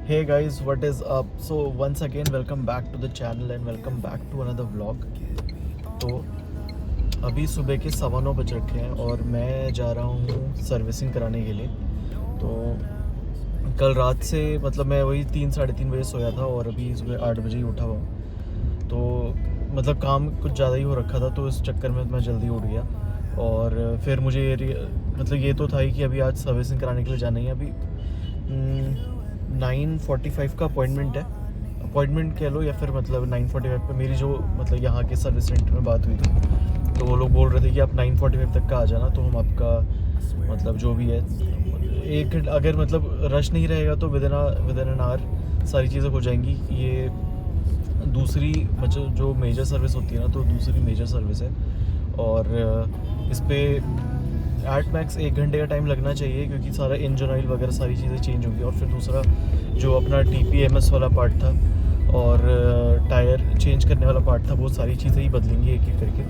Hey guys, what is up? So once again, welcome back to the channel and welcome back to another vlog. तो अभी सुबह के 9:15 बज रखे हैं और मैं जा रहा हूँ सर्विसिंग कराने के लिए। तो कल रात से मतलब मैं वही 3-3:30 बजे सोया था और अभी सुबह 8 बजे ही उठा हुआ। तो मतलब काम कुछ ज़्यादा ही हो रखा था, तो इस चक्कर में मैं जल्दी उठ गया। और फिर मुझे मतलब ये तो था ही कि अभी आज सर्विसिंग कराने के लिए जाना ही है। अभी 9:45 का अपॉइंटमेंट कह लो, या फिर मतलब 9:45 पे मेरी जो मतलब यहाँ के सर्विस सेंटर में बात हुई थी, तो वो लोग बोल रहे थे कि आप 9:45 तक का आ जाना, तो हम आपका मतलब जो भी है एक अगर मतलब रश नहीं रहेगा तो विद इन आवर सारी चीज़ें हो जाएंगी। ये दूसरी मतलब जो मेजर सर्विस होती है ना, तो दूसरी मेजर सर्विस है और इस पर एट मैक्स 1 घंटे का टाइम लगना चाहिए, क्योंकि सारा इंजन ऑयल वगैरह सारी चीज़ें चेंज होंगी। और फिर दूसरा जो अपना TPMS वाला पार्ट था और टायर चेंज करने वाला पार्ट था, वो सारी चीज़ें ही बदलेंगी एक एक करके।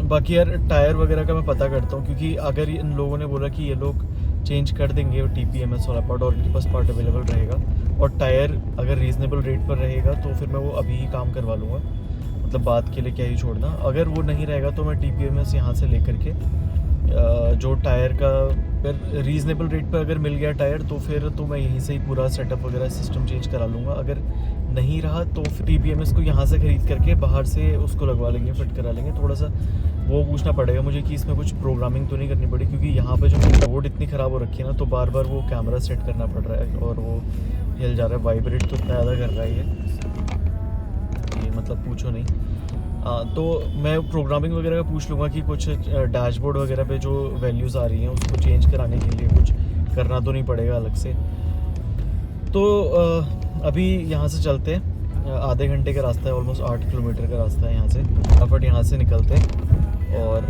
बाकी यार टायर वगैरह का मैं पता करता हूँ, क्योंकि अगर इन लोगों ने बोला कि ये लोग चेंज कर देंगे TPMS वाला पार्ट और इनके पास पार्ट अवेलेबल रहेगा और टायर अगर रीज़नेबल रेट पर रहेगा, तो फिर मैं वो अभी ही काम करवा लूँगा। मतलब बात के लिए क्या ही छोड़ना। अगर वो नहीं रहेगा तो मैं TPMS यहाँ से लेकर के जो टायर का फिर रीज़नेबल रेट पर अगर मिल गया टायर, तो फिर तो मैं यहीं से ही पूरा सेटअप वगैरह सिस्टम चेंज करा लूँगा। अगर नहीं रहा तो फिर TPMS को यहाँ से ख़रीद करके बाहर से उसको लगवा लेंगे, फिट करा लेंगे। थोड़ा सा वो पूछना पड़ेगा मुझे कि इसमें कुछ प्रोग्रामिंग तो नहीं करनी पड़ी, क्योंकि यहाँ पे जो रोड इतनी ख़राब हो रखी है ना, तो बार बार वो कैमरा सेट करना पड़ रहा है और वो हिल जा रहा है, वाइब्रेट तो इतना ज़्यादा कर रहा है ये मतलब पूछो नहीं। तो मैं प्रोग्रामिंग वगैरह का पूछ लूँगा कि कुछ डैशबोर्ड वगैरह पे जो वैल्यूज़ आ रही हैं उसको चेंज कराने के लिए कुछ करना तो नहीं पड़ेगा अलग से। तो अभी यहाँ से चलते हैं, आधे घंटे का रास्ता है, ऑलमोस्ट 8 किलोमीटर का रास्ता है यहाँ से। फटाफट यहाँ से निकलते हैं और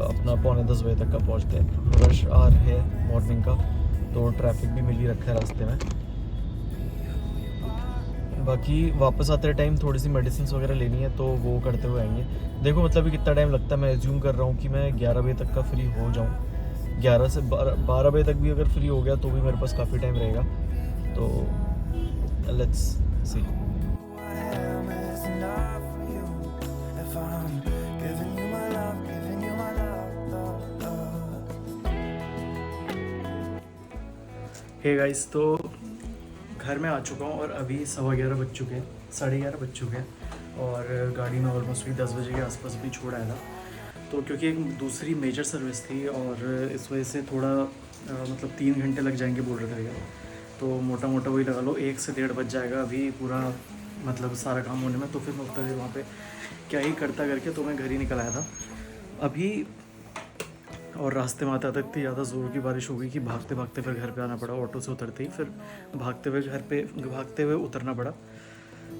अपना 9:45 बजे तक का पहुँचते हैं। रश आवर है मॉर्निंग का, तो ट्रैफिक भी मिल ही रखा है रास्ते में। बाकी वापस आते टाइम थोड़ी सी मेडिसिन वगैरह लेनी है, तो वो करते हुए आएंगे। देखो मतलब भी कितना टाइम लगता है। मैं एज्यूम कर रहा हूँ कि मैं 11 बजे तक का फ्री हो जाऊँ। 11 से 12 बजे तक भी अगर फ्री हो गया तो भी मेरे पास काफ़ी टाइम रहेगा। तो लेट्स सी। हे गाइस, तो घर में आ चुका हूँ और अभी 11:15 बज चुके हैं, 11:30 बज चुके हैं और गाड़ी में ऑलमोस्ट भी 10 बजे के आसपास भी छोड़ आया था। तो क्योंकि एक दूसरी मेजर सर्विस थी और इस वजह से थोड़ा मतलब 3 घंटे लग जाएंगे बोल रहे थे भैया। तो मोटा मोटा वही लगा लो 1 से 1:30 बज जाएगा अभी पूरा मतलब सारा काम होने में। तो फिर मैं उतर वहाँ पे क्या ही करता करके तो मैं घर ही निकल आया था अभी। और रास्ते में आते आते इतनी ज़्यादा ज़ोर की बारिश हो गई कि भागते भागते फिर घर पे आना पड़ा। ऑटो से उतरते ही फिर भागते हुए उतरना पड़ा,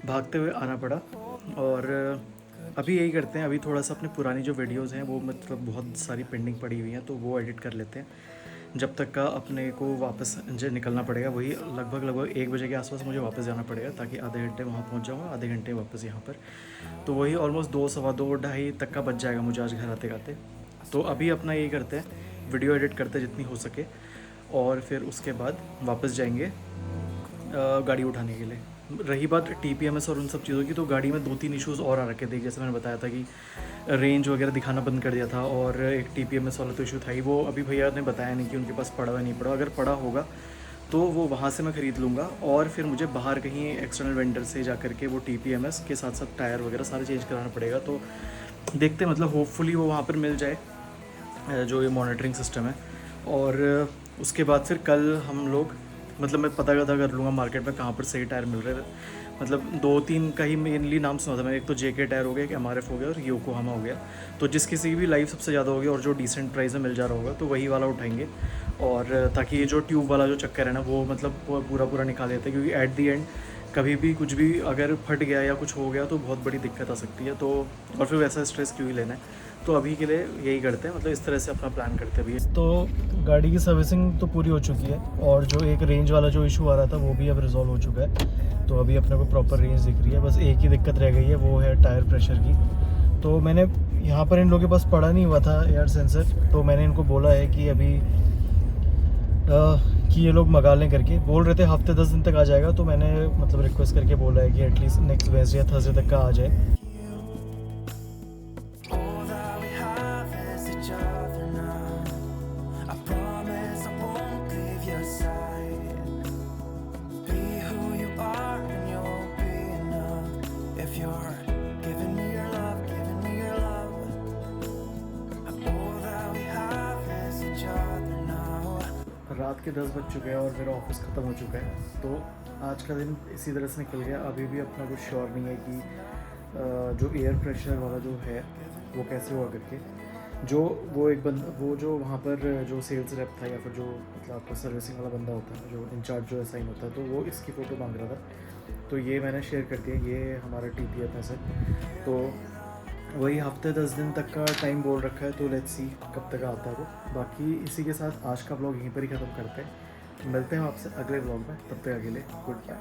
भागते हुए आना पड़ा। और अभी यही करते हैं, अभी थोड़ा सा अपने पुरानी जो वीडियोज़ हैं वो मतलब बहुत सारी पेंडिंग पड़ी हुई हैं, तो वो एडिट कर लेते हैं। जब तक का अपने को वापस निकलना पड़ेगा, वही लगभग 1 बजे के आसपास मुझे वापस जाना पड़ेगा, ताकि आधे घंटे वहाँ पहुँच जाऊँगा, आधे घंटे वापस यहाँ पर। तो वही ऑलमोस्ट 2, सवा 2, 2:30 तक का बच जाएगा मुझे आज घर आते आते। तो अभी अपना यही करते हैं, वीडियो एडिट करते जितनी हो सके और फिर उसके बाद वापस जाएंगे गाड़ी उठाने के लिए। रही बात TPMS और उन सब चीज़ों की, तो गाड़ी में 2-3 इश्यूज़ और आ रखे थे। जैसे मैंने बताया था कि रेंज वगैरह दिखाना बंद कर दिया था और एक TPMS वाला तो इशू था ही। वो अभी भैया ने बताया नहीं कि उनके पास पड़ा हुआ नहीं पड़ा। अगर पड़ा होगा तो वो वहाँ से मैं ख़रीद लूँगा और फिर मुझे बाहर कहीं एक्सटर्नल वेंडर से जा करके वो TPMS के साथ साथ टायर वगैरह सारे चेंज कराना पड़ेगा। तो देखते मतलब होपफुली वो वहाँ पर मिल जाए जो ये मॉनिटरिंग सिस्टम है। और उसके बाद फिर कल हम लोग मतलब मैं पता कर लूँगा मार्केट में कहाँ पर सही टायर मिल रहे हैं। मतलब 2-3 का ही मेनली नाम सुना था मैंने। एक तो JK टायर हो गया, एक MRF हो गया और योकोहामा हो गया। तो जिस किसी की भी लाइफ सबसे ज़्यादा होगी और जो डिसेंट प्राइस में मिल जा रहा होगा, तो वही वाला उठाएंगे। और ताकि ये जो ट्यूब वाला जो चक्कर है ना, वो मतलब पूरा निकाल देते हैं, क्योंकि एट दी एंड कभी भी कुछ भी अगर फट गया या कुछ हो गया तो बहुत बड़ी दिक्कत आ सकती है। तो और फिर वैसा स्ट्रेस क्यों ही लेना है। तो अभी के लिए यही करते हैं, मतलब इस तरह से अपना प्लान करते हैं अभी। तो गाड़ी की सर्विसिंग तो पूरी हो चुकी है और जो एक रेंज वाला जो इशू आ रहा था वो भी अब रिजॉल्व हो चुका है। तो अभी अपने को प्रॉपर रेंज दिख रही है। बस एक ही दिक्कत रह गई है, वो है टायर प्रेशर की। तो मैंने यहाँ पर इन लोगों के पास पड़ा नहीं हुआ था एयर सेंसर, तो मैंने इनको बोला है कि अभी कि ये लोग मंगा लें करके। बोल रहे थे हफ्ते 10 दिन तक आ जाएगा, तो मैंने मतलब रिक्वेस्ट करके बोला है कि एटलीस्ट नेक्स्ट वेडनेसडे या थर्सडे तक का आ जाए। रात के 10 बज चुके हैं और मेरा ऑफिस ख़त्म हो चुका है, तो आज का दिन इसी तरह से निकल गया। अभी भी अपना कुछ श्योर नहीं है कि जो एयर प्रेशर वाला जो है वो कैसे हुआ करके। जो वो एक बंदा, वो जो वहाँ पर जो सेल्स रेप था या फिर जो मतलब आपका सर्विसिंग वाला बंदा होता है, जो इंचार्ज जो असाइन होता है, तो वो इसकी फ़ोटो मांग रहा था, तो ये मैंने शेयर कर दिया। ये हमारा TPF है सर, तो वही हफ्ते 10 दिन तक का टाइम बोल रखा है, तो लेट्स सी कब तक आता है वो। बाकी इसी के साथ आज का ब्लॉग यहीं पर ही ख़त्म करते हैं। मिलते हैं आपसे अगले ब्लॉग में, तब तक के लिए गुड बाय।